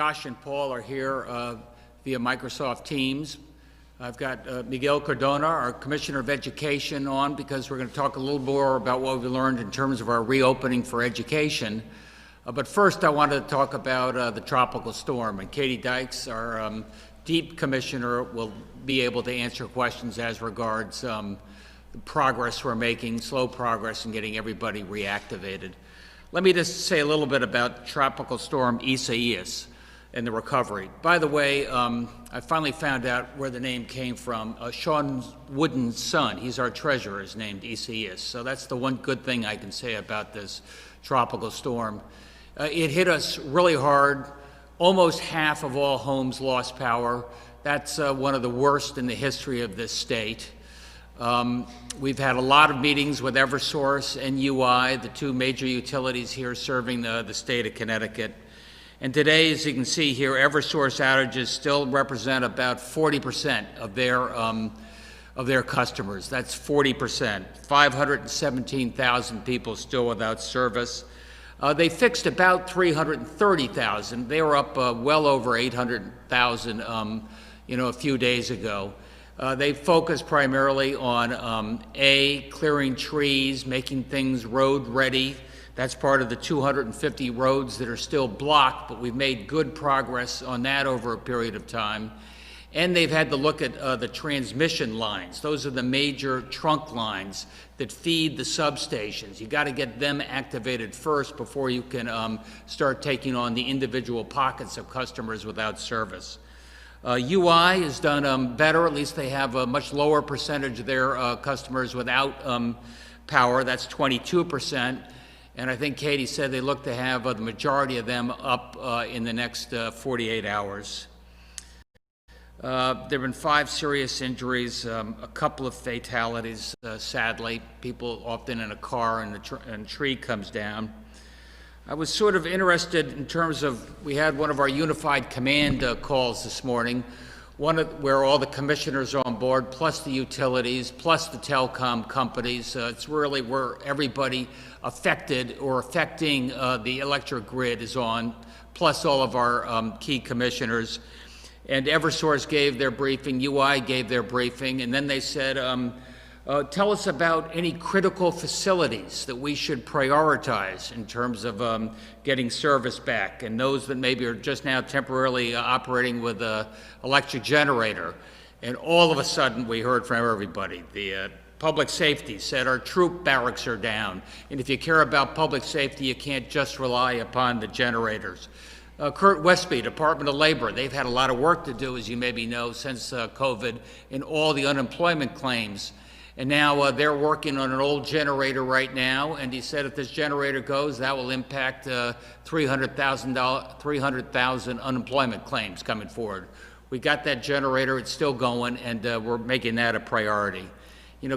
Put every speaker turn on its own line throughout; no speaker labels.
Josh and Paul are here via Microsoft Teams. I've got Miguel Cardona, our Commissioner of Education, on because we're going to talk a little more about what we learned in terms of our reopening for education. But first, I wanted to talk about the tropical storm. And Katie Dykes, our Deep Commissioner, will be able to answer questions as regards the progress we're making, slow progress in getting everybody reactivated. Let me just say a little bit about Tropical Storm Isaias and the recovery. By the way, I finally found out where the name came from. Sean Wooden's son, he's our treasurer, is named Isaias. So that's the one good thing I can say about this tropical storm. It hit us really hard. Almost half of all homes lost power. That's one of the worst in the history of this state. We've had a lot of meetings with Eversource and UI, the two major utilities here serving the state of Connecticut. And today, as you can see here, Eversource outages still represent about 40% of their customers. That's 40%. 517,000 people still without service. They fixed about 330,000. They were up well over 800,000, a few days ago. They focused primarily on clearing trees, making things road ready. That's part of the 250 roads that are still blocked, but we've made good progress on that over a period of time. And they've had to look at the transmission lines. Those are the major trunk lines that feed the substations. You got to get them activated first before you can start taking on the individual pockets of customers without service. UI has done better. At least they have a much lower percentage of their customers without power. That's 22%. And I think Katie said they look to have the majority of them up in the next 48 hours. There have been 5 serious injuries, a couple of fatalities, sadly. People often in a car and a tree comes down. I was sort of interested in terms of, we had one of our unified command calls this morning, where all the commissioners are on board, plus the utilities, plus the telecom companies. It's really where everybody affected or affecting the electric grid is on, plus all of our key commissioners. And Eversource gave their briefing, UI gave their briefing, and then they said, tell us about any critical facilities that we should prioritize in terms of getting service back, and those that maybe are just now temporarily operating with an electric generator. And all of a sudden, we heard from everybody. The public safety said our troop barracks are down, and if you care about public safety, you can't just rely upon the generators. Kurt Westby, Department of Labor, they've had a lot of work to do, as you maybe know, since COVID, in all the unemployment claims. And now they're working on an old generator right now, and he said if this generator goes, that will impact 300,000 unemployment claims coming forward. We got that generator, it's still going, and we're making that a priority.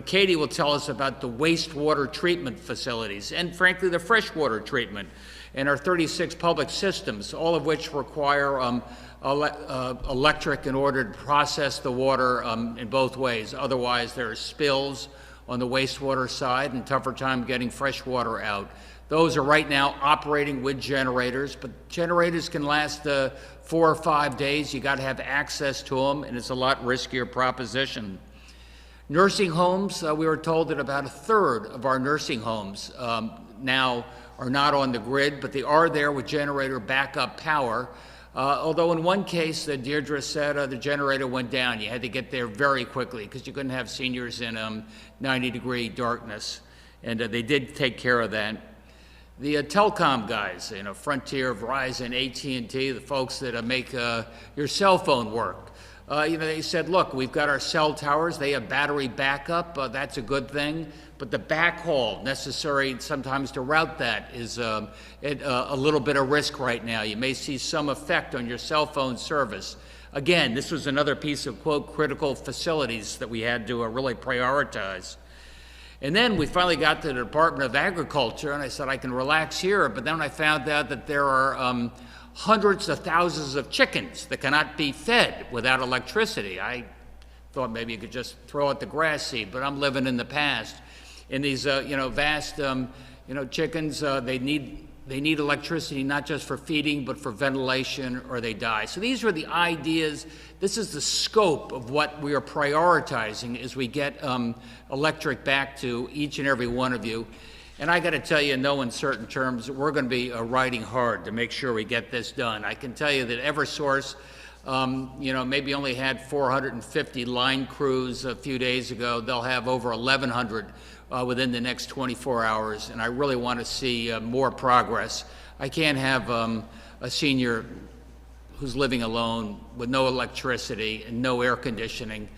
Katie will tell us about the wastewater treatment facilities, and frankly, the freshwater treatment, and our 36 public systems, all of which require electric in order to process the water in both ways. Otherwise, there are spills on the wastewater side and tougher time getting fresh water out. Those are right now operating with generators, but generators can last 4 or 5 days. You got to have access to them, and it's a lot riskier proposition. Nursing homes, we were told that about 1/3 of our nursing homes now are not on the grid, but they are there with generator backup power. Although in one case, Deirdre said the generator went down. You had to get there very quickly because you couldn't have seniors in 90-degree darkness. And they did take care of that. The telecom guys, Frontier, Verizon, AT&T, the folks that make your cell phone work. They said, look, we've got our cell towers. They have battery backup. That's a good thing. But the backhaul necessary sometimes to route that is a little bit of risk right now. You may see some effect on your cell phone service. Again, this was another piece of, quote, critical facilities that we had to really prioritize. And then we finally got to the Department of Agriculture, and I said, I can relax here. But then I found out that there are hundreds of thousands of chickens that cannot be fed without electricity. I thought maybe you could just throw out the grass seed, but I'm living in the past. And these, vast, chickens, they need they need electricity not just for feeding, but for ventilation, or they die. So these are the ideas. This is the scope of what we are prioritizing as we get electric back to each and every one of you. And I got to tell you, in no uncertain terms, we're going to be riding hard to make sure we get this done. I can tell you that Eversource, maybe only had 450 line crews a few days ago. They'll have over 1,100 within the next 24 hours, and I really want to see more progress. I can't have a senior who's living alone with no electricity and no air conditioning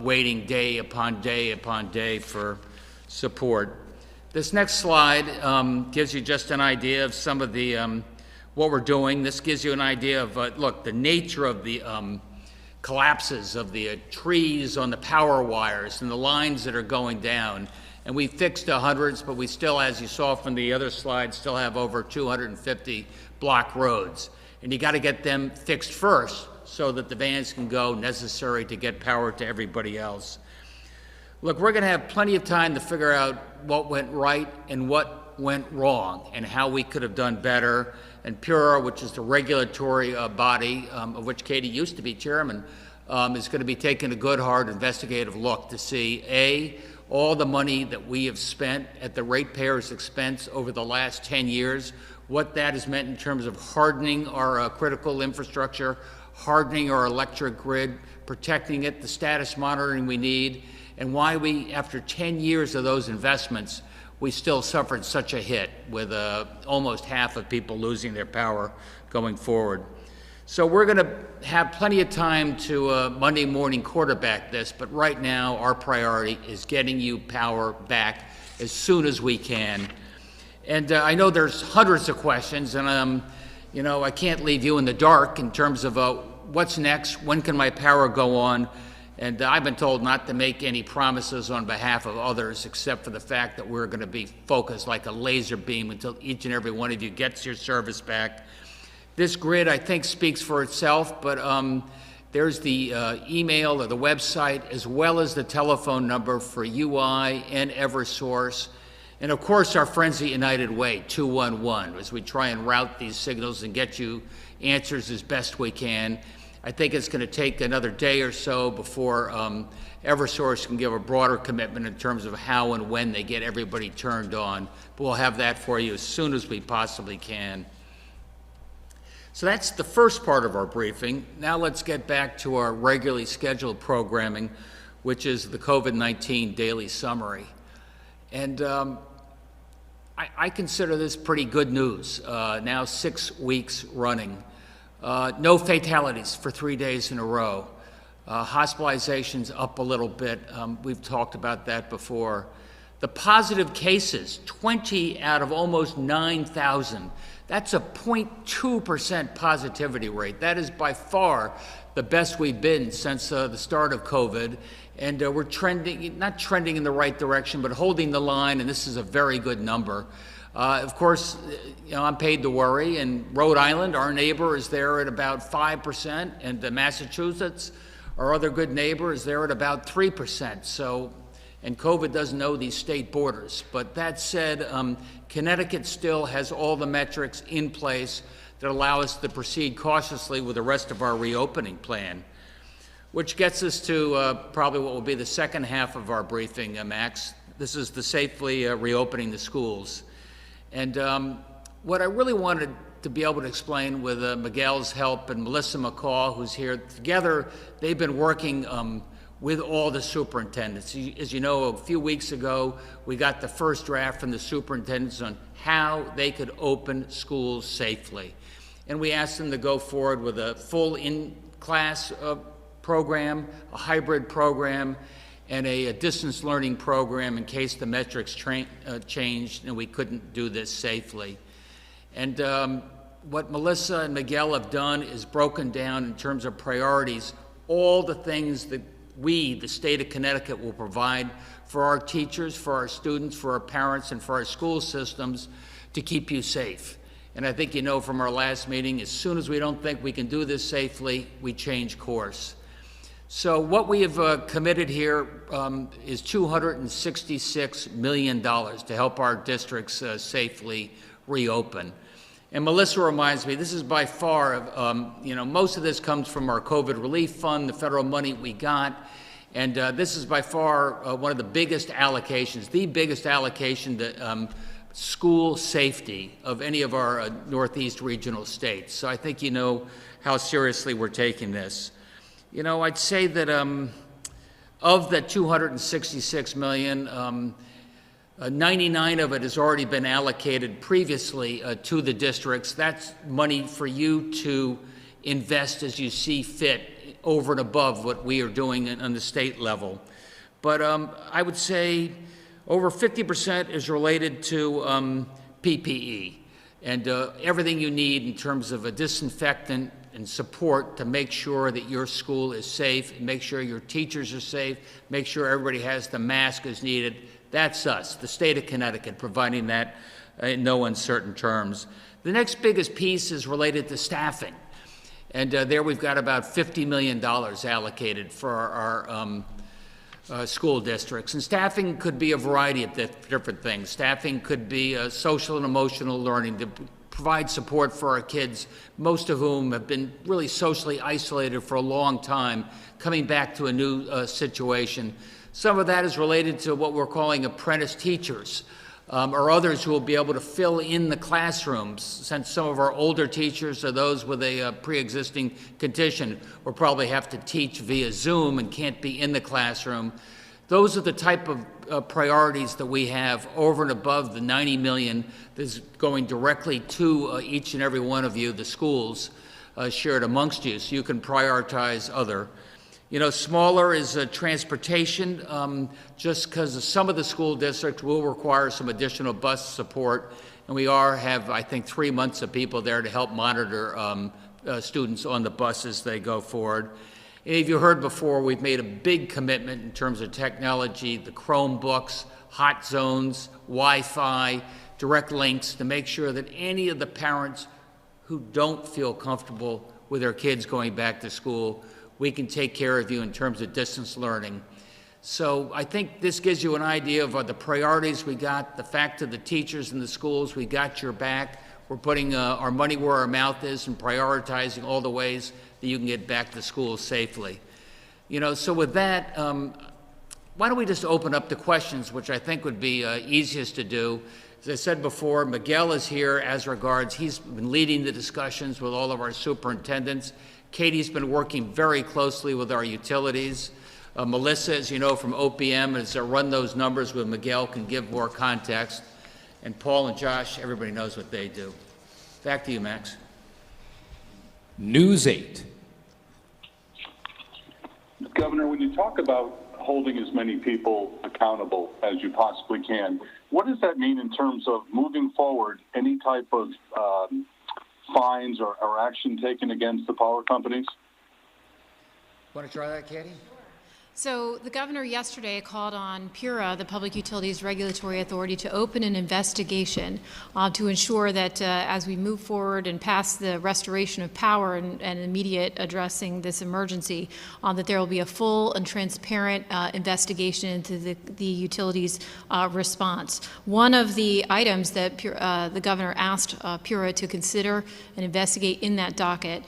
waiting day upon day upon day for support. This next slide gives you just an idea of some of the what we're doing. This gives you an idea of, look, the nature of the collapses of the trees on the power wires and the lines that are going down. And we fixed hundreds, but we still, as you saw from the other slide, still have over 250 block roads. And you got to get them fixed first so that the vans can go, necessary to get power to everybody else. Look, we're going to have plenty of time to figure out what went right and what went wrong and how we could have done better. And PURA, which is the regulatory body of which Katie used to be chairman, is going to be taking a good, hard, investigative look to see, A, all the money that we have spent at the ratepayers' expense over the last 10 years, what that has meant in terms of hardening our critical infrastructure, hardening our electric grid, protecting it, the status monitoring we need, and why we, after 10 years of those investments, we still suffered such a hit with almost half of people losing their power going forward. So we're going to have plenty of time to Monday morning quarterback this, but right now our priority is getting you power back as soon as we can. And I know there's hundreds of questions, and I can't leave you in the dark in terms of what's next, when can my power go on? And I've been told not to make any promises on behalf of others, except for the fact that we're going to be focused like a laser beam until each and every one of you gets your service back. This grid, I think, speaks for itself, but there's the email or the website, as well as the telephone number for UI and Eversource. And of course, our friends at United Way, 211, as we try and route these signals and get you answers as best we can. I think it's going to take another day or so before Eversource can give a broader commitment in terms of how and when they get everybody turned on. But we'll have that for you as soon as we possibly can. So that's the first part of our briefing. Now let's get back to our regularly scheduled programming, which is the COVID-19 daily summary. And I consider this pretty good news, now 6 weeks running. No fatalities for 3 days in a row. Hospitalizations up a little bit. We've talked about that before. The positive cases, 20 out of almost 9,000. That's a 0.2% positivity rate. That is by far the best we've been since the start of COVID. And we're trending, not trending in the right direction, but holding the line, and this is a very good number. Of course, I'm paid to worry, and Rhode Island, our neighbor, is there at about 5%, and Massachusetts, our other good neighbor, is there at about 3%. So, and COVID doesn't know these state borders. But that said, Connecticut still has all the metrics in place that allow us to proceed cautiously with the rest of our reopening plan, which gets us to probably what will be the second half of our briefing, Max. This is the safely reopening the schools. And what I really wanted to be able to explain with Miguel's help and Melissa McCall, who's here together, they've been working with all the superintendents. As you know, a few weeks ago, we got the first draft from the superintendents on how they could open schools safely. And we asked them to go forward with a full in-class program, a hybrid program, and a distance learning program in case the metrics changed and we couldn't do this safely. And what Melissa and Miguel have done is broken down in terms of priorities all the things that we, the state of Connecticut, will provide for our teachers, for our students, for our parents, and for our school systems to keep you safe. And I think you know from our last meeting, as soon as we don't think we can do this safely, we change course. So what we have committed here is $266 million to help our districts safely reopen. And Melissa reminds me, this is by far, most of this comes from our COVID relief fund, the federal money we got, and this is by far one of the biggest allocations, the biggest allocation to school safety of any of our Northeast regional states. So I think you know how seriously we're taking this. I'd say that of the $266 million, 99 of it has already been allocated previously to the districts. That's money for you to invest as you see fit over and above what we are doing on the state level. But I would say over 50% is related to PPE and everything you need in terms of a disinfectant and support to make sure that your school is safe, and make sure your teachers are safe, make sure everybody has the mask as needed. That's us, the state of Connecticut, providing that in no uncertain terms. The next biggest piece is related to staffing. And there we've got about $50 million allocated for our school districts. And staffing could be a variety of different things. Staffing could be social and emotional learning to provide support for our kids, most of whom have been really socially isolated for a long time, coming back to a new situation. Some of that is related to what we're calling apprentice teachers, or others who will be able to fill in the classrooms, since some of our older teachers are those with a pre-existing condition will probably have to teach via Zoom and can't be in the classroom. Those are the type of priorities that we have over and above the $90 million that's going directly to each and every one of you, the schools, shared amongst you, so you can prioritize other. Smaller is transportation, just because some of the school districts will require some additional bus support, and we have, I think, 3 months of people there to help monitor students on the bus as they go forward. And if you heard before, we've made a big commitment in terms of technology, the Chromebooks, hot zones, Wi-Fi, direct links, to make sure that any of the parents who don't feel comfortable with their kids going back to school, we can take care of you in terms of distance learning. So I think this gives you an idea of the priorities we got, the fact of the teachers in the schools, we got your back. We're putting our money where our mouth is and prioritizing all the ways that you can get back to school safely. So with that, why don't we just open up to questions, which I think would be easiest to do. As I said before, Miguel is here as regards, he's been leading the discussions with all of our superintendents. Katie's been working very closely with our utilities. Melissa, as you know from OPM, has run those numbers with Miguel, can give more context. And Paul and Josh, everybody knows what they do. Back to you, Max.
News 8.
Governor, when you talk about holding as many people accountable as you possibly can, what does that mean in terms of moving forward, any type of fines or action taken against the power companies?
Want to try that, Katie?
So the governor yesterday called on PURA, the Public Utilities Regulatory Authority, to open an investigation to ensure that as we move forward and past the restoration of power and immediate addressing this emergency, that there will be a full and transparent investigation into the utilities response. One of the items that the governor asked PURA to consider and investigate in that docket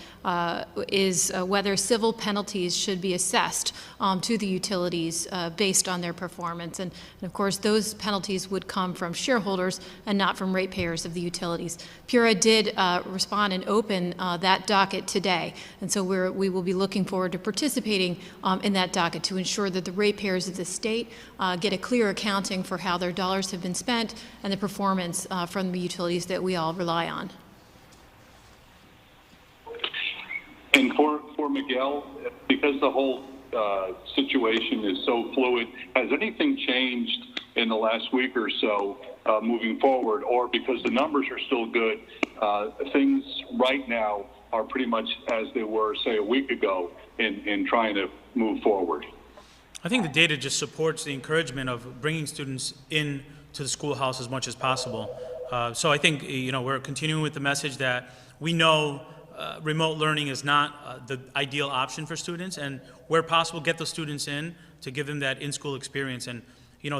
is whether civil penalties should be assessed to the utilities based on their performance. And of course, those penalties would come from shareholders and not from ratepayers of the utilities. PURA did respond and open that docket today. And so we will be looking forward to participating in that docket to ensure that the ratepayers of the state get a clear accounting for how their dollars have been spent and the performance from the utilities that we all rely on.
And for Miguel, because the whole situation is so fluid, has anything changed in the last week or so moving forward, or because the numbers are still good, things right now are pretty much as they were, say, a week ago in trying to move forward?
I think the data just supports the encouragement of bringing students in to the schoolhouse as much as possible. So I think, we're continuing with the message that we know remote learning is not the ideal option for students, and where possible, get the students in to give them that in-school experience. And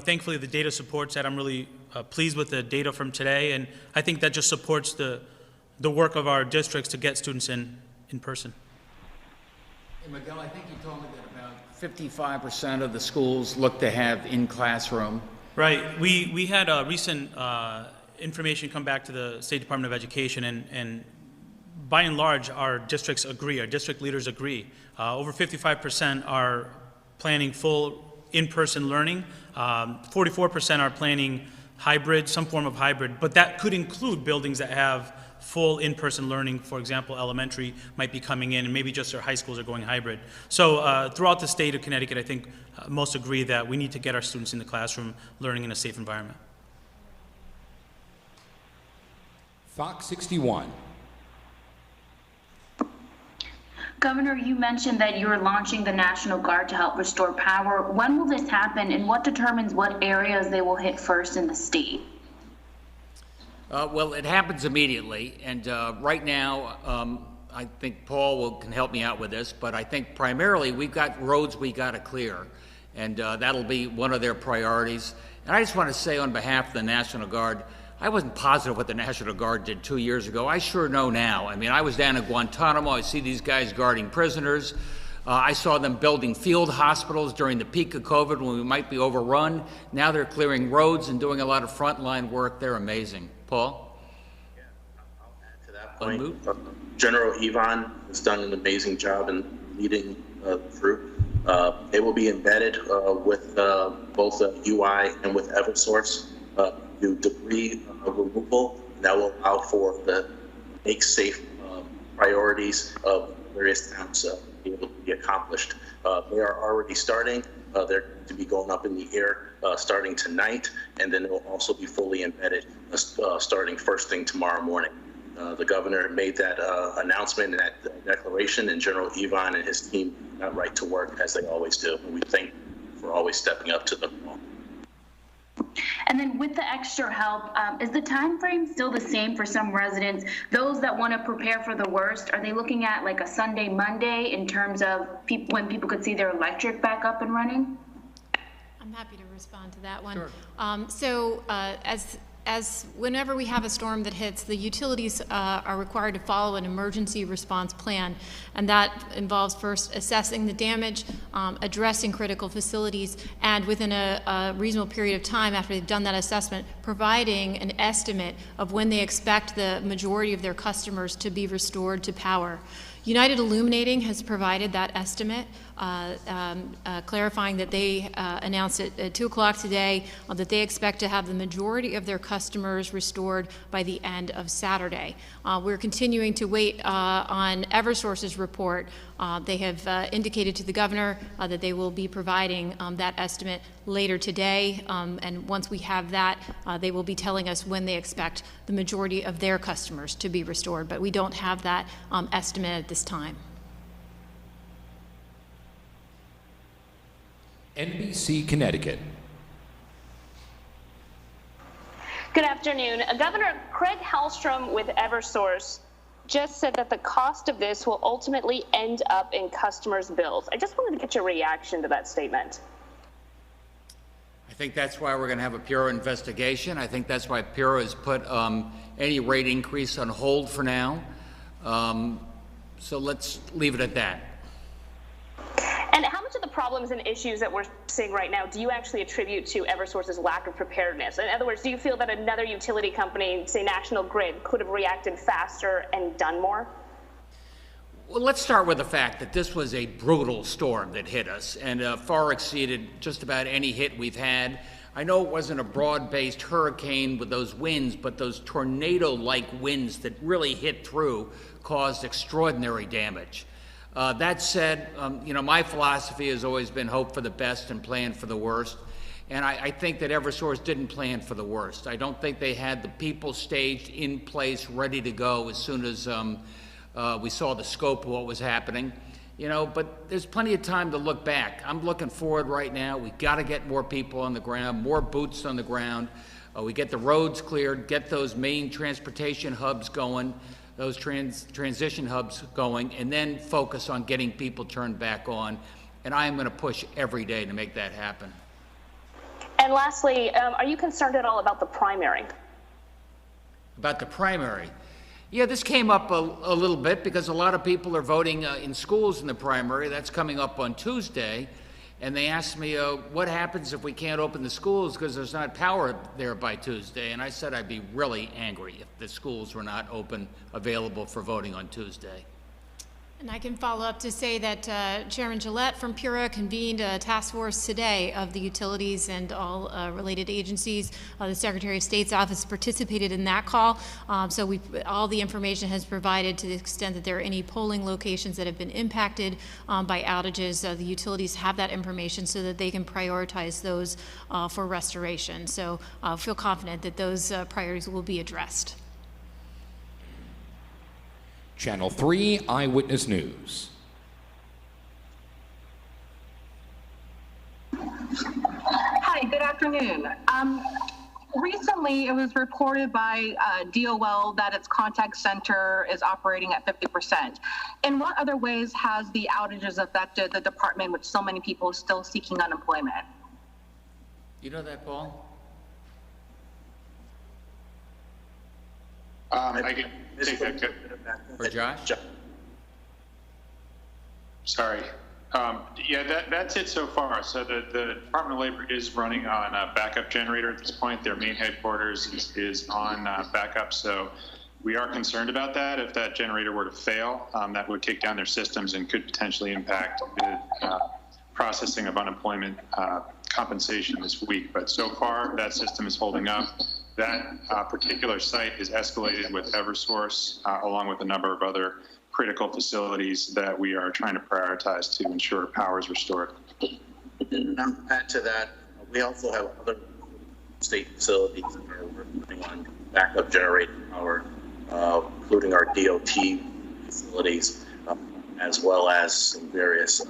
thankfully the data supports that. I'm really pleased with the data from today, and I think that just supports the work of our districts to get students in person.
Hey, Miguel, I think you told me that about 55% of the schools look to have in-classroom.
Right. We had a recent information come back to the State Department of Education, and by and large, our districts agree, our district leaders agree. Over 55% are planning full in-person learning. 44% are planning hybrid, some form of hybrid, but that could include buildings that have full in-person learning. For example, elementary might be coming in, and maybe just their high schools are going hybrid. So throughout the state of Connecticut, I think most agree that we need to get our students in the classroom learning in a safe environment.
Fox 61.
Governor, you mentioned that you're launching the National Guard to help restore power. When will this happen, and what determines what areas they will hit first in the state?
Well, it happens immediately, and right now, I think Paul can help me out with this, but I think primarily we've got roads we got to clear, and that'll be one of their priorities. And I just want to say on behalf of the National Guard, I wasn't positive what the National Guard did 2 years ago. I sure know now. I mean, I was down at Guantanamo. I see these guys guarding prisoners. I saw them building field hospitals during the peak of COVID when we might be overrun. Now they're clearing roads and doing a lot of frontline work. They're amazing. Paul?
Yeah, I'll add to that point. General Yvonne has done an amazing job in leading the troop. They will be embedded with both UI and with Eversource. Do debris removal, and that will allow for the make safe priorities of various towns to be able to be accomplished. They are already starting. They're going to be going up in the air starting tonight, and then it will also be fully embedded starting first thing tomorrow morning. The governor made that announcement and that declaration, and General Yvonne and his team got right to work as they always do. And we thank them for always stepping up to the call.
And then with the extra help, is the time frame still the same for some residents? Those that want to prepare for the worst, are they looking at like a Sunday, Monday in terms of when people could see their electric back up and running?
I'm happy to respond to that one.
Sure.
As whenever we have a storm that hits, the utilities are required to follow an emergency response plan, and that involves first assessing the damage, addressing critical facilities, and within a reasonable period of time after they've done that assessment, providing an estimate of when they expect the majority of their customers to be restored to power. United Illuminating has provided that estimate, clarifying that they announced at 2 o'clock today that they expect to have the majority of their customers restored by the end of Saturday. We're continuing to wait on Eversource's report. They have indicated to the governor that they will be providing that estimate later today, and once we have that, they will be telling us when they expect the majority of their customers to be restored, but we don't have that estimate at this time.
NBC Connecticut.
Good afternoon. Governor Craig Hallstrom with Eversource just said that the cost of this will ultimately end up in customers' bills. I just wanted to get your reaction to that statement.
I think that's why we're going to have a Bureau investigation. I think that's why Bureau has put any rate increase on hold for now. So let's leave it at that.
And how much of the problems and issues that we're seeing right now do you actually attribute to Eversource's lack of preparedness? In other words, do you feel that another utility company, say National Grid, could have reacted faster and done more?
Well, let's start with the fact that this was a brutal storm that hit us and far exceeded just about any hit we've had. I know it wasn't a broad-based hurricane with those winds, but those tornado-like winds that really hit through caused extraordinary damage. That said, my philosophy has always been hope for the best and plan for the worst. And I think that Eversource didn't plan for the worst. I don't think they had the people staged in place, ready to go as soon as we saw the scope of what was happening. But there's plenty of time to look back. I'm looking forward right now. We've got to get more people on the ground, more boots on the ground. We get the roads cleared, get those main transportation hubs going, those transition hubs going, and then focus on getting people turned back on. And I am going to push every day to make that happen.
And lastly, are you concerned at all about the primary?
About the primary? Yeah, this came up a little bit because a lot of people are voting in schools in the primary. That's coming up on Tuesday. And they asked me, what happens if we can't open the schools because there's not power there by Tuesday? And I said I'd be really angry if the schools were not open, available for voting on Tuesday.
And I can follow up to say that Chairman Gillette from PURA convened a task force today of the utilities and all related agencies. The Secretary of State's office participated in that call. So all the information has provided to the extent that there are any polling locations that have been impacted by outages. The utilities have that information so that they can prioritize those for restoration. So I feel confident that those priorities will be addressed.
Channel 3 Eyewitness News.
Hi, good afternoon. Recently, it was reported by DOL that its contact center is operating at 50%. In what other ways has the outages affected the department with so many people still seeking unemployment?
You know that, Paul?
I can take that.
Or Josh?
Sorry. Yeah, that's it so far. So the Department of Labor is running on a backup generator at this point. Their main headquarters is on backup. So we are concerned about that. If that generator were to fail, that would take down their systems and could potentially impact the processing of unemployment compensation this week. But so far, that system is holding up. That particular site is escalated with Eversource, along with a number of other critical facilities that we are trying to prioritize to ensure power is restored.
And add to that, we also have other state facilities that are working on backup generating power, including our DOT facilities, as well as some various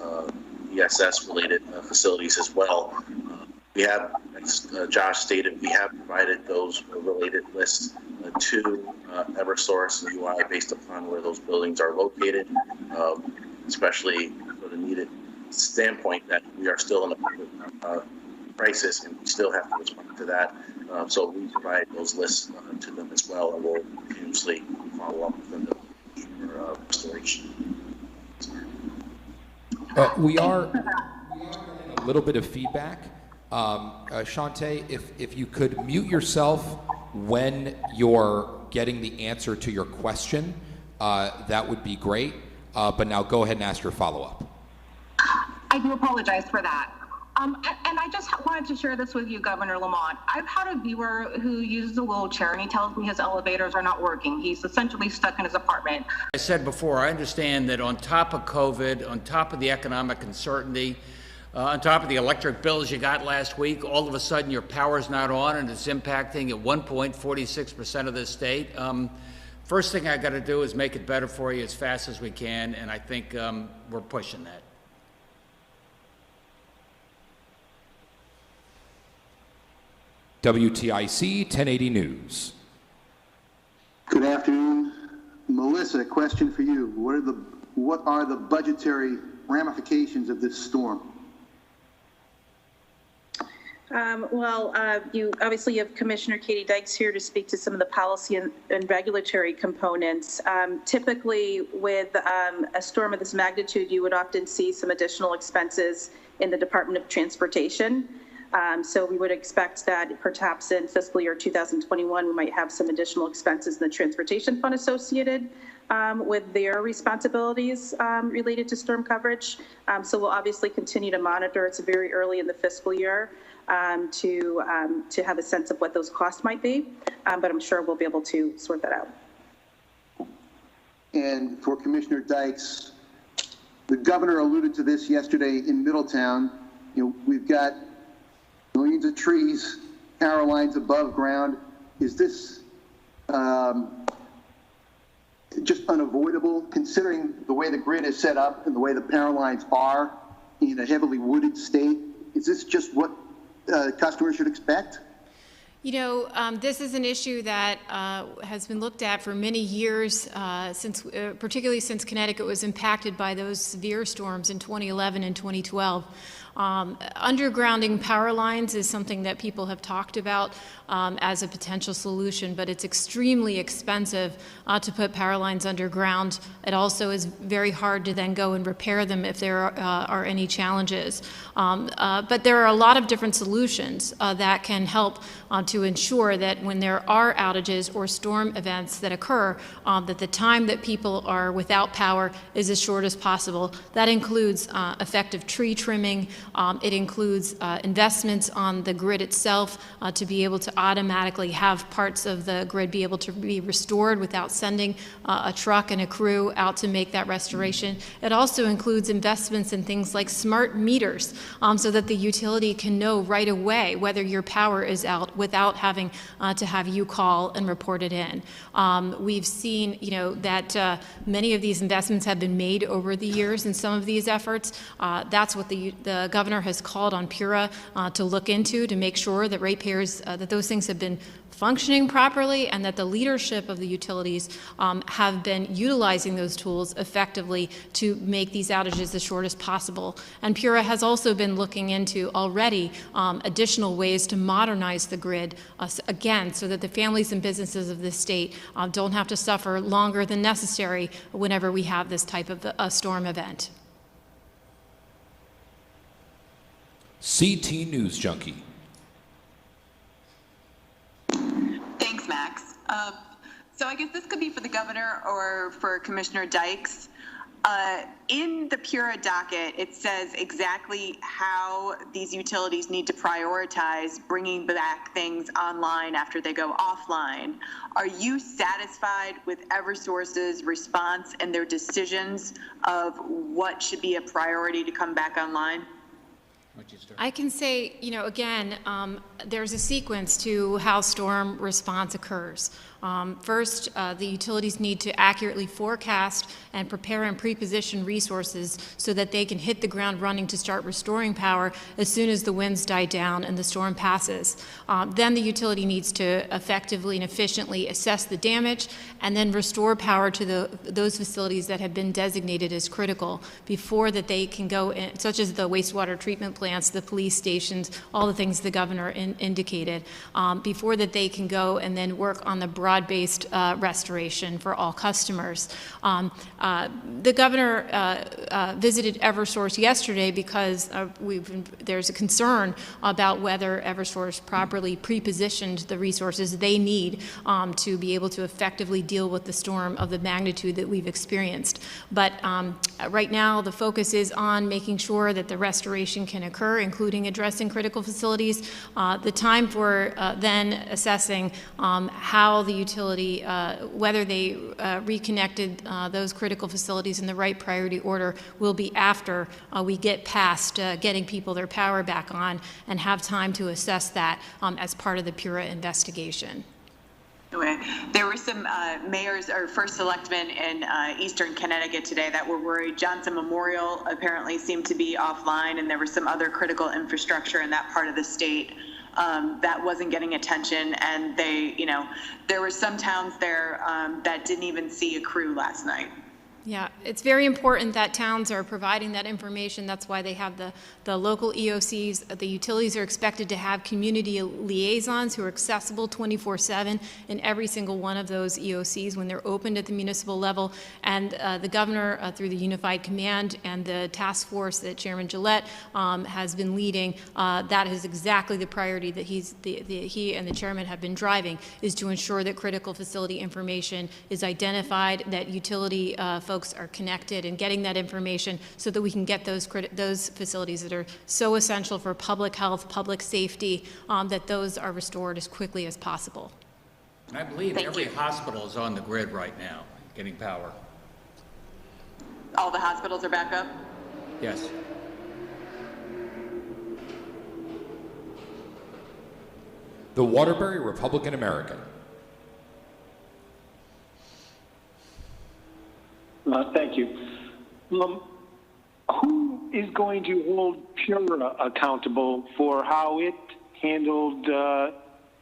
ESS-related facilities as well. We have, as Josh stated, we have provided those related lists to Eversource and UI based upon where those buildings are located, especially for the needed standpoint that we are still in a public crisis and we still have to respond to that. So we provide those lists to them as well, and we'll continuously follow up with them for restoration.
We are getting a little bit of feedback. Shante, if you could mute yourself when you're getting the answer to your question, that would be great. But now go ahead and ask your follow-up.
I do apologize for that. And I just wanted to share this with you, Governor Lamont. I've had a viewer who uses a wheelchair, and he tells me his elevators are not working. He's essentially stuck in his apartment.
I said before, I understand that on top of COVID, on top of the economic uncertainty, on top of the electric bills you got last week, all of a sudden your power's not on and it's impacting at one point 46% of the state. First thing I got to do is make it better for you as fast as we can, and I think we're pushing that.
WTIC 1080 News.
Good afternoon. Melissa, a question for you. What are the budgetary ramifications of this storm?
You obviously have Commissioner Katie Dykes here to speak to some of the policy and regulatory components. Typically, with a storm of this magnitude, you would often see some additional expenses in the Department of Transportation. So we would expect that perhaps in fiscal year 2021, we might have some additional expenses in the Transportation Fund associated with their responsibilities related to storm coverage. So we'll obviously continue to monitor. It's very early in the fiscal year to have a sense of what those costs might be, but I'm sure we'll be able to sort that out.
And for Commissioner Dykes, the governor alluded to this yesterday in Middletown. We've got millions of trees, power lines above ground. Is this just unavoidable, considering the way the grid is set up and the way the power lines are in a heavily wooded state? Is this just what customers should expect?
This is an issue that has been looked at for many years, particularly since Connecticut was impacted by those severe storms in 2011 and 2012. Undergrounding power lines is something that people have talked about as a potential solution, but it's extremely expensive to put power lines underground. It also is very hard to then go and repair them if there are any challenges. But there are a lot of different solutions that can help to ensure that when there are outages or storm events that occur, that the time that people are without power is as short as possible. That includes effective tree trimming. It includes investments on the grid itself to be able to automatically have parts of the grid be able to be restored without sending a truck and a crew out to make that restoration. It also includes investments in things like smart meters so that the utility can know right away whether your power is out without having to have you call and report it in. We've seen, that many of these investments have been made over the years in some of these efforts. That's what the governor has called on PURA to look into, to make sure that ratepayers, that those things have been functioning properly and that the leadership of the utilities have been utilizing those tools effectively to make these outages as short as possible. And PURA has also been looking into already additional ways to modernize the grid, again, so that the families and businesses of this state don't have to suffer longer than necessary whenever we have this type of a storm event.
CT News Junkie.
Thanks, Max. So I guess this could be for the governor or for Commissioner Dykes. In the PURA docket, it says exactly how these utilities need to prioritize bringing back things online after they go offline. Are you satisfied with Eversource's response and their decisions of what should be a priority to come back online?
I can say, again, there's a sequence to how storm response occurs. First, the utilities need to accurately forecast and prepare and pre-position resources so that they can hit the ground running to start restoring power as soon as the winds die down and the storm passes. Then the utility needs to effectively and efficiently assess the damage and then restore power to those facilities that have been designated as critical before that they can go in, such as the wastewater treatment plants, the police stations, all the things the governor indicated, before that they can go and then work on the broad-based restoration for all customers. The governor visited Eversource yesterday because there's a concern about whether Eversource properly pre-positioned the resources they need to be able to effectively deal with the storm of the magnitude that we've experienced. But right now the focus is on making sure that the restoration can occur, including addressing critical facilities. The time for then assessing how the utility, whether they reconnected those critical facilities in the right priority order, will be after we get past getting people their power back on and have time to assess that as part of the PURA investigation.
There were some mayors or first selectmen in eastern Connecticut today that were worried. Johnson Memorial apparently seemed to be offline, and there was some other critical infrastructure in that part of the state that wasn't getting attention. And there were some towns there that didn't even see a crew last night.
Yeah, it's very important that towns are providing that information. That's why they have the local EOCs. The utilities are expected to have community liaisons who are accessible 24/7 in every single one of those EOCs when they're opened at the municipal level. And the governor, through the Unified Command and the task force that Chairman Gillette has been leading, that is exactly the priority that he and the chairman have been driving, is to ensure that critical facility information is identified, that utility folks are connected and getting that information so that we can get those facilities that are so essential for public health, public safety, that those are restored as quickly as possible.
And I believe every hospital is on the grid right now, getting power.
All the hospitals are back up?
Yes.
The Waterbury Republican American.
Thank you. Who is going to hold PURA accountable for how it handled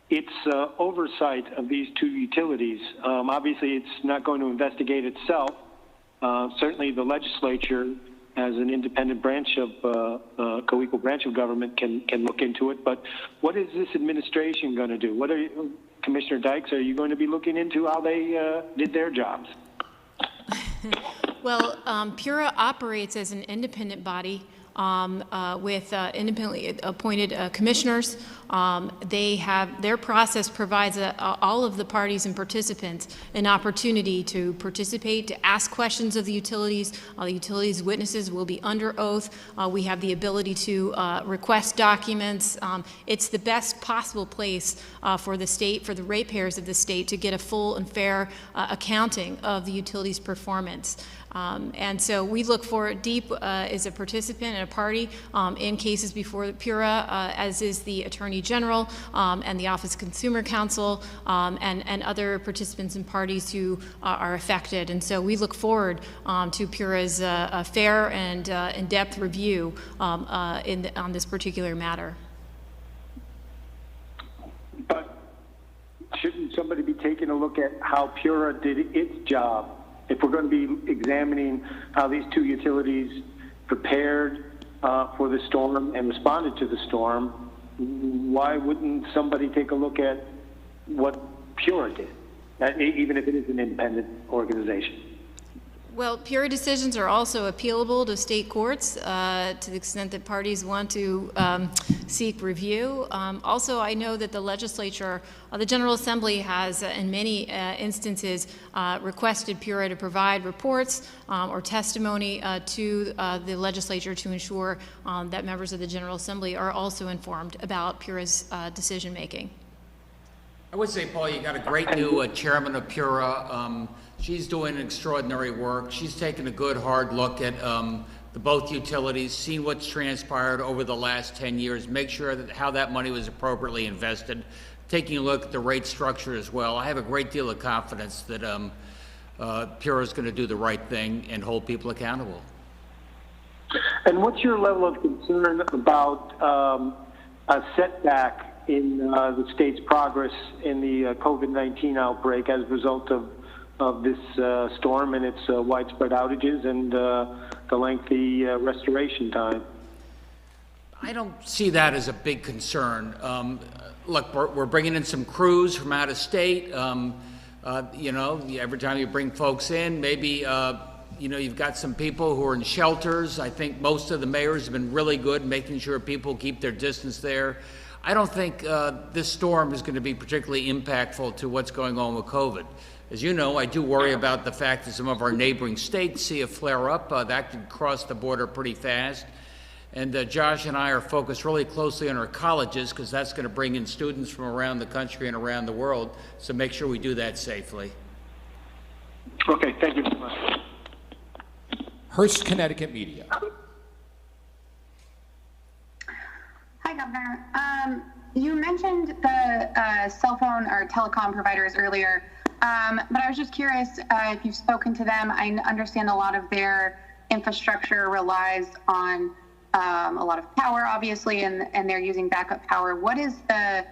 its oversight of these two utilities? Obviously, it's not going to investigate itself. Certainly, the legislature as an independent branch of co-equal branch of government can look into it. But what is this administration going to do? What are you, Commissioner Dykes? Are you going to be looking into how they did their jobs?
Well, PURA operates as an independent body with independently appointed commissioners. Their process provides all of the parties and participants an opportunity to participate, to ask questions of the utilities. The utilities witnesses will be under oath. We have the ability to request documents. It's the best possible place for the state, for the ratepayers of the state, to get a full and fair accounting of the utilities' performance. And so we look for DEEP as a participant and a party in cases before the PURA, as is the Attorney General and the Office of Consumer Counsel and other participants and parties who are affected. And so we look forward to PURA's fair and in-depth review on this particular matter.
But shouldn't somebody be taking a look at how PURA did its job? If we're going to be examining how these two utilities prepared for the storm and responded to the storm, why wouldn't somebody take a look at what PURA did, even if it is an independent organization?
Well, PURA decisions are also appealable to state courts to the extent that parties want to seek review. Also, I know that the legislature, the General Assembly has, in many instances, requested PURA to provide reports or testimony to the legislature to ensure that members of the General Assembly are also informed about PURA's decision making.
I would say, Paul, you got a great new chairman of PURA. She's doing extraordinary work. She's taken a good, hard look at the both utilities, seen what's transpired over the last 10 years, make sure that how that money was appropriately invested, taking a look at the rate structure as well. I have a great deal of confidence that PURA is going to do the right thing and hold people accountable.
And what's your level of concern about a setback in the state's progress in the COVID-19 outbreak as a result of this storm and its widespread outages and the lengthy restoration time?
I don't see that as a big concern. Look, we're bringing in some crews from out of state. You know, every time you bring folks in, maybe, you know, you've got some people who are in shelters. I think most of the mayors have been really good making sure people keep their distance there. I don't think this storm is going to be particularly impactful to what's going on with COVID. As you know, I do worry about the fact that some of our neighboring states see a flare-up. That could cross the border pretty fast. And Josh and I are focused really closely on our colleges because that's going to bring in students from around the country and around the world. So make sure we do that safely.
Okay, thank you very much.
Hearst, Connecticut Media.
Hi, Governor. You mentioned the cell phone or telecom providers earlier, but I was just curious if you've spoken to them. I understand a lot of their infrastructure relies on a lot of power, obviously, and they're using backup power. What is the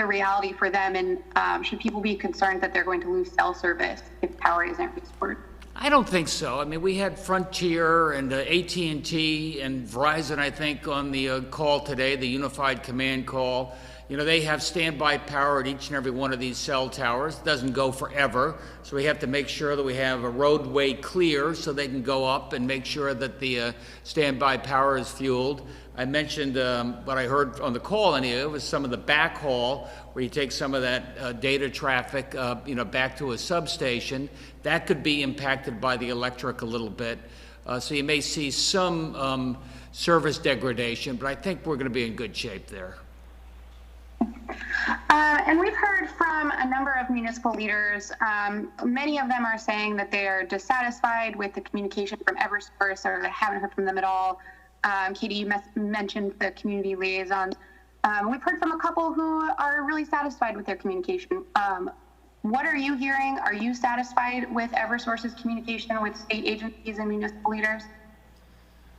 reality for them, and should people be concerned that they're going to lose cell service if power isn't restored?
I don't think so. I mean, we had Frontier and AT&T and Verizon, I think, on the call today, the unified command call. You know, they have standby power at each and every one of these cell towers. It doesn't go forever, so we have to make sure that we have a roadway clear so they can go up and make sure that the standby power is fueled. I mentioned what I heard on the call anyway was some of the backhaul where you take some of that data traffic, you know, back to a substation. That could be impacted by the electric a little bit. So you may see some service degradation, but I think we're going to be in good shape there.
And we've heard from a number of municipal leaders. Many of them are saying that they are dissatisfied with the communication from Eversource, or they haven't heard from them at all. Katie, you mentioned the community liaisons. We've heard from a couple who are really satisfied with their communication. What are you hearing? Are you satisfied with Eversource's communication with state agencies and municipal leaders?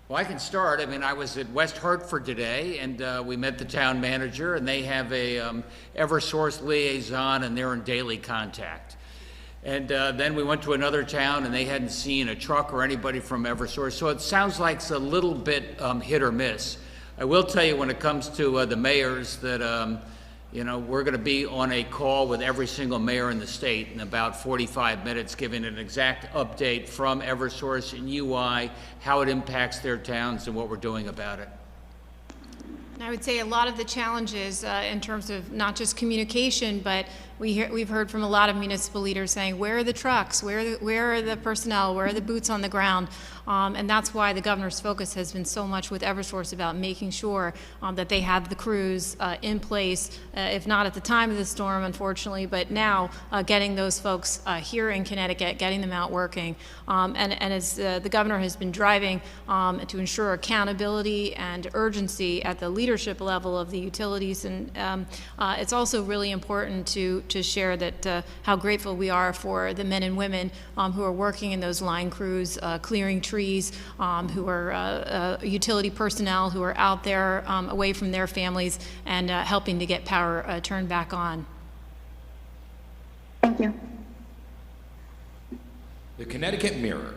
Well, I can start. I mean, I was at West Hartford today, and we met the town manager, and they have a Eversource liaison, and they're in daily contact. And then we went to another town, and they hadn't seen a truck or anybody from Eversource. So it sounds like it's a little bit hit or miss. I will tell you, when it comes to the mayors, that you know, we're going to be on a call with every single mayor in the state in about 45 minutes, giving an exact update from Eversource and UI, how it impacts their towns and what we're doing about it.
I would say a lot of the challenges in terms of not just communication, but we've heard from a lot of municipal leaders saying, where are the trucks? Where are the personnel? Where are the boots on the ground? And that's why the governor's focus has been so much with Eversource about making sure that they have the crews in place, if not at the time of the storm, unfortunately, but now getting those folks here in Connecticut, getting them out working. And as the governor has been driving to ensure accountability and urgency at the leadership level of the utilities, and it's also really important to share that how grateful we are for the men and women who are working in those line crews, clearing trees, who are utility personnel who are out there away from their families and helping to get power turned back on.
Thank you.
The Connecticut Mirror.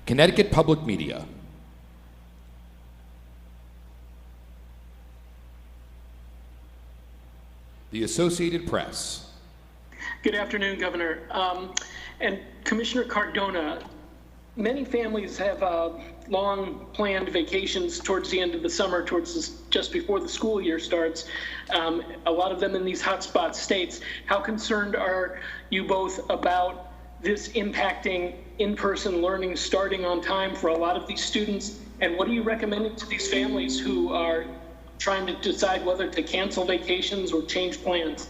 Connecticut Public Media. The Associated Press.
Good afternoon, Governor. And Commissioner Cardona, many families have long planned vacations towards the end of the summer, just before the school year starts. A lot of them in these hotspot states. How concerned are you both about this impacting in-person learning starting on time for a lot of these students? And what are you recommending to these families who are trying to decide whether to cancel vacations or change plans?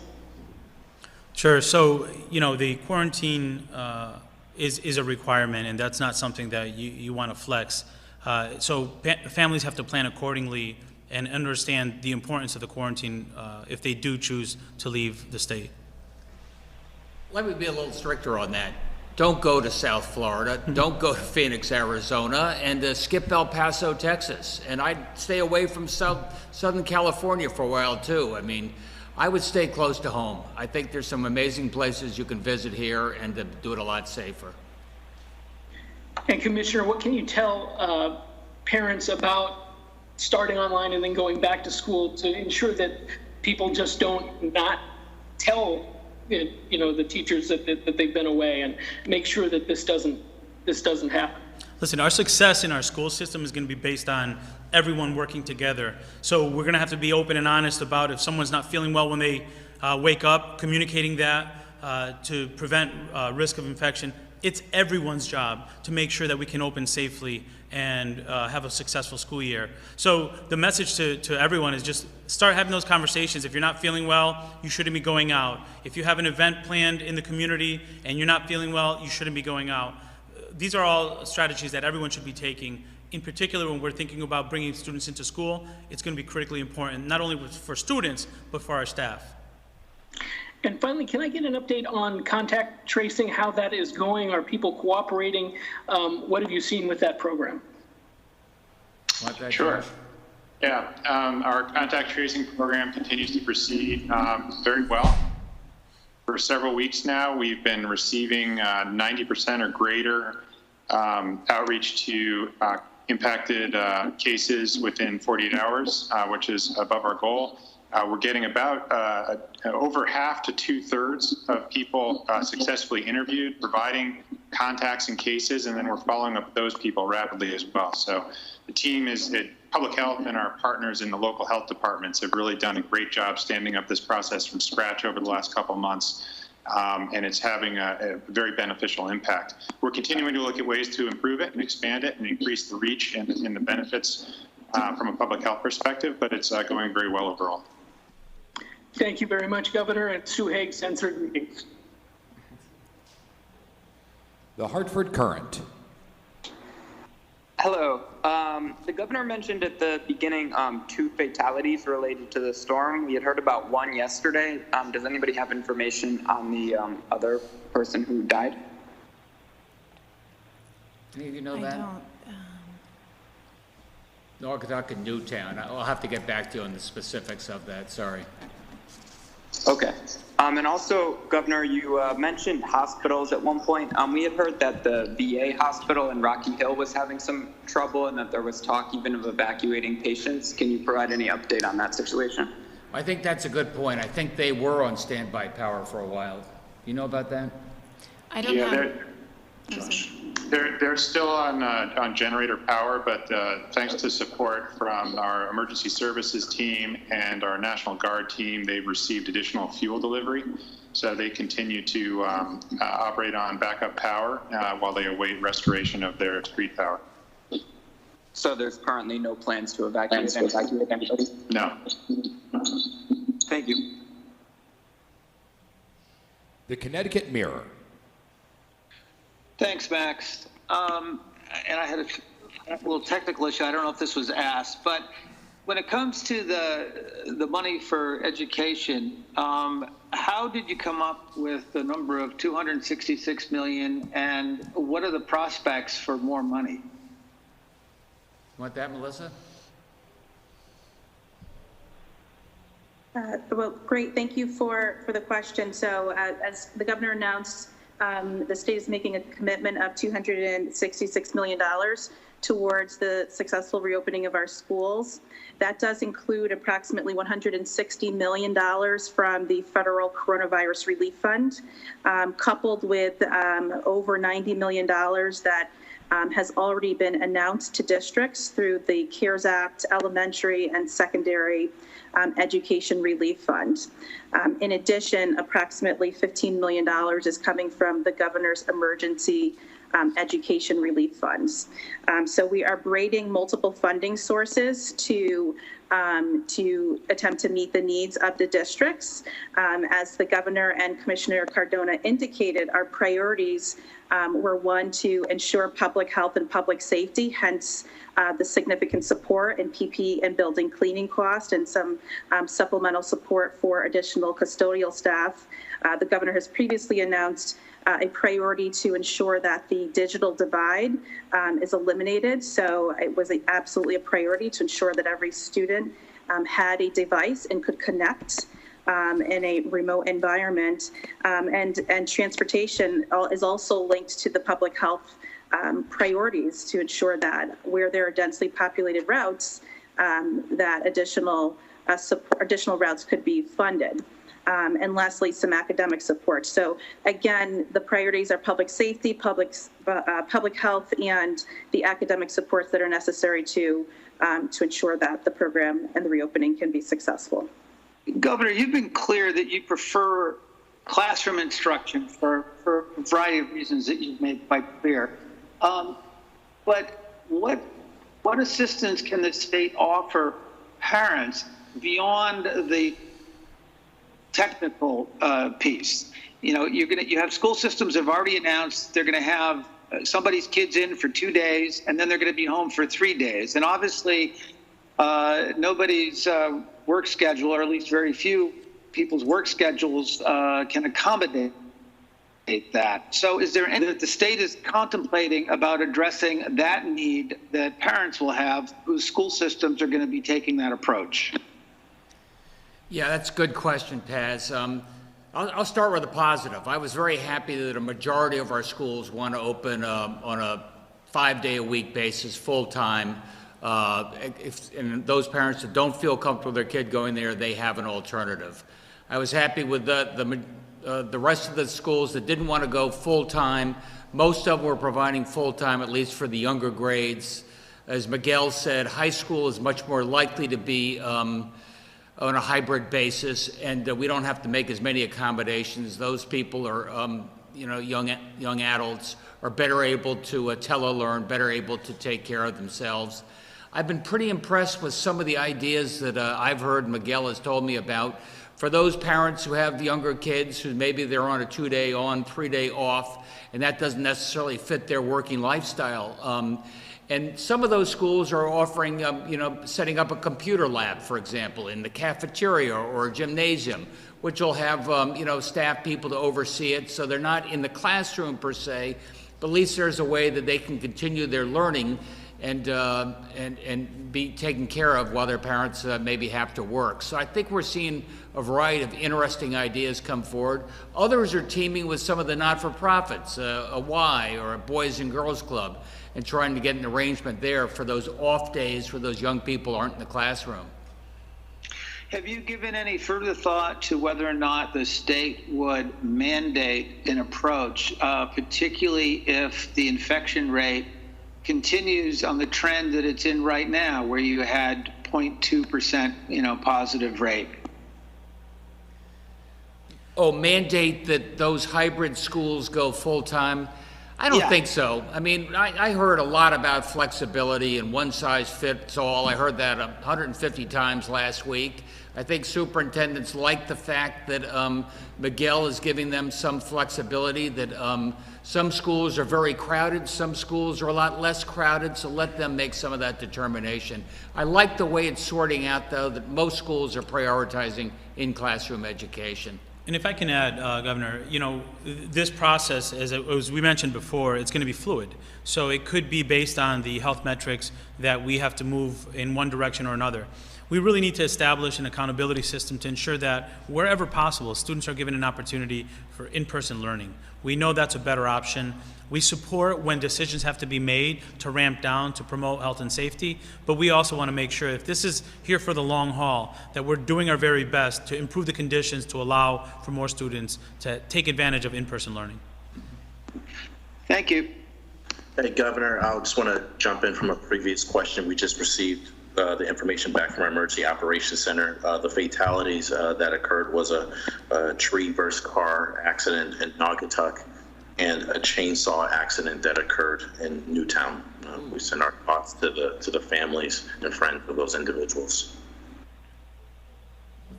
Sure. So, you know, the quarantine is a requirement, and that's not something that you want to flex. So families have to plan accordingly and understand the importance of the quarantine if they do choose to leave the state.
Let me be a little stricter on that. Don't go to South Florida, don't go to Phoenix, Arizona, and skip El Paso, Texas. And I'd stay away from Southern California for a while too. I mean, I would stay close to home. I think there's some amazing places you can visit here and to do it a lot safer.
And Commissioner, what can you tell parents about starting online and then going back to school to ensure that people just don't not tell the teachers that they've been away, and make sure that this doesn't happen?
Listen, our success in our school system is going to be based on everyone working together. So we're going to have to be open and honest about if someone's not feeling well when they wake up, communicating that to prevent risk of infection. It's everyone's job to make sure that we can open safely and have a successful school year. So the message to everyone is just start having those conversations. If you're not feeling well, you shouldn't be going out. If you have an event planned in the community and you're not feeling well, you shouldn't be going out. These are all strategies that everyone should be taking. In particular, when we're thinking about bringing students into school, it's going to be critically important, not only for students, but for our staff.
And finally, can I get an update on contact tracing, how that is going? Are people cooperating? What have you seen with that program?
Sure. Yeah, our contact tracing program continues to proceed very well. For several weeks now, we've been receiving 90% or greater outreach to impacted cases within 48 hours, which is above our goal. We're getting about over half to 2/3 of people successfully interviewed, providing contacts and cases, and then we're following up those people rapidly as well. So the team is at Public Health and our partners in the local health departments have really done a great job standing up this process from scratch over the last couple of months, and it's having a very beneficial impact. We're continuing to look at ways to improve it and expand it and increase the reach and the benefits from a public health perspective, but it's going very well overall.
Thank you very much, Governor, and Sue Haig sends her greetings.
The Hartford Courant.
Hello. The governor mentioned at the beginning 2 fatalities related to the storm. We had heard about one yesterday. Does anybody have information on the other person who died?
Any of you know that?
I don't.
Naugatuck and Newtown. I'll have to get back to you on the specifics of that, sorry.
Okay. And also, Governor, you mentioned hospitals at one point. We had heard that the VA hospital in Rocky Hill was having some trouble and that there was talk even of evacuating patients. Can you provide any update on that situation?
I think that's a good point. I think they were on standby power for a while. You know about that?
I don't know.
They're still on generator power, but thanks to support from our emergency services team and our National Guard team, they've received additional fuel delivery. So they continue to operate on backup power while they await restoration of their street power.
So there's currently no plans to evacuate anybody?
No.
Thank you.
The Connecticut Mirror.
Thanks, Max. And I had a little technical issue. I don't know if this was asked, but when it comes to the money for education, how did you come up with the number of $266 million, and what are the prospects for more money?
Want that, Melissa?
Well, great. Thank you for the question. So as the governor announced, the state is making a commitment of $266 million towards the successful reopening of our schools. That does include approximately $160 million from the federal coronavirus relief fund, coupled with over $90 million that has already been announced to districts through the CARES Act elementary and secondary education relief fund. In addition, approximately $15 million is coming from the governor's emergency education relief funds. So we are braiding multiple funding sources to attempt to meet the needs of the districts. As the governor and Commissioner Cardona indicated, our priorities were one, to ensure public health and public safety, hence the significant support in PPE and building cleaning cost, and some supplemental support for additional custodial staff. The governor has previously announced a priority to ensure that the digital divide is eliminated. So it was absolutely a priority to ensure that every student had a device and could connect in a remote environment. And transportation is also linked to the public health priorities to ensure that where there are densely populated routes, that additional routes could be funded. And lastly, some academic support. So again, the priorities are public safety, public health, and the academic supports that are necessary to ensure that the program and the reopening can be successful.
Governor, you've been clear that you prefer classroom instruction for a variety of reasons that you've made quite clear. But what assistance can the state offer parents beyond the technical piece? You know, you have school systems have already announced they're going to have somebody's kids in for 2 days, and then they're going to be home for 3 days. And obviously, nobody's work schedule, or at least very few people's work schedules, can accommodate that. So is there anything that the state is contemplating about addressing that need that parents will have whose school systems are going to be taking that approach?
Yeah, that's a good question, Paz. I'll start with a positive. I was very happy that a majority of our schools want to open on a 5-day-a-week basis, full-time. And those parents that don't feel comfortable with their kid going there, they have an alternative. I was happy with the rest of the schools that didn't want to go full-time. Most of them were providing full-time, at least for the younger grades. As Miguel said, high school is much more likely to be on a hybrid basis, and we don't have to make as many accommodations. Those people are, young adults are better able to telelearn, better able to take care of themselves. I've been pretty impressed with some of the ideas that I've heard Miguel has told me about. For those parents who have younger kids who maybe they're on a 2-day on, 3-day off, and that doesn't necessarily fit their working lifestyle. And some of those schools are offering, setting up a computer lab, for example, in the cafeteria or a gymnasium, which will have, staff people to oversee it. So they're not in the classroom per se, but at least there's a way that they can continue their learning and be taken care of while their parents maybe have to work. So I think we're seeing a variety of interesting ideas come forward. Others are teaming with some of the not-for-profits, a Y or a Boys and Girls Club, and trying to get an arrangement there for those off days where those young people aren't in the classroom.
Have you given any further thought to whether or not the state would mandate an approach, particularly if the infection rate continues on the trend that it's in right now, where you had 0.2%, positive rate?
Oh, mandate that those hybrid schools go full-time? I don't think so. I mean, I heard a lot about flexibility and one size fits all. I heard that 150 times last week. I think superintendents like the fact that Miguel is giving them some flexibility, that some schools are very crowded, some schools are a lot less crowded, so let them make some of that determination. I like the way it's sorting out, though, that most schools are prioritizing in-classroom education.
And if I can add, Governor, this process, as we mentioned before, it's going to be fluid. So it could be based on the health metrics that we have to move in one direction or another. We really need to establish an accountability system to ensure that wherever possible, students are given an opportunity for in-person learning. We know that's a better option. We support when decisions have to be made to ramp down to promote health and safety, but we also want to make sure if this is here for the long haul, that we're doing our very best to improve the conditions to allow for more students to take advantage of in-person learning.
Thank you.
Hey, Governor, I just want to jump in from a previous question. We just received the information back from our Emergency Operations Center. The fatalities that occurred was a tree versus car accident in Naugatuck and a chainsaw accident that occurred in Newtown. We send our thoughts to the families and friends of those individuals.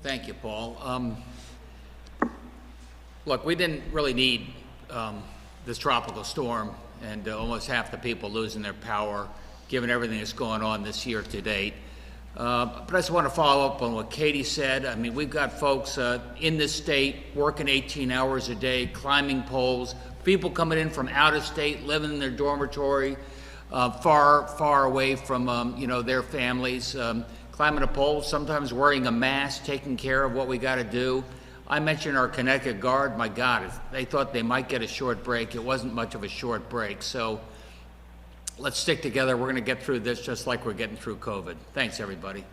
Thank you, Paul. Look, we didn't really need this tropical storm and almost half the people losing their power, given everything that's going on this year to date. But I just want to follow up on what Katie said. I mean, we've got folks in this state working 18 hours a day, climbing poles, people coming in from out of state, living in their dormitory, far away from their families, climbing a pole, sometimes wearing a mask, taking care of what we got to do. I mentioned our Connecticut Guard. My God, they thought they might get a short break. It wasn't much of a short break. So let's stick together. We're going to get through this just like we're getting through COVID. Thanks, everybody.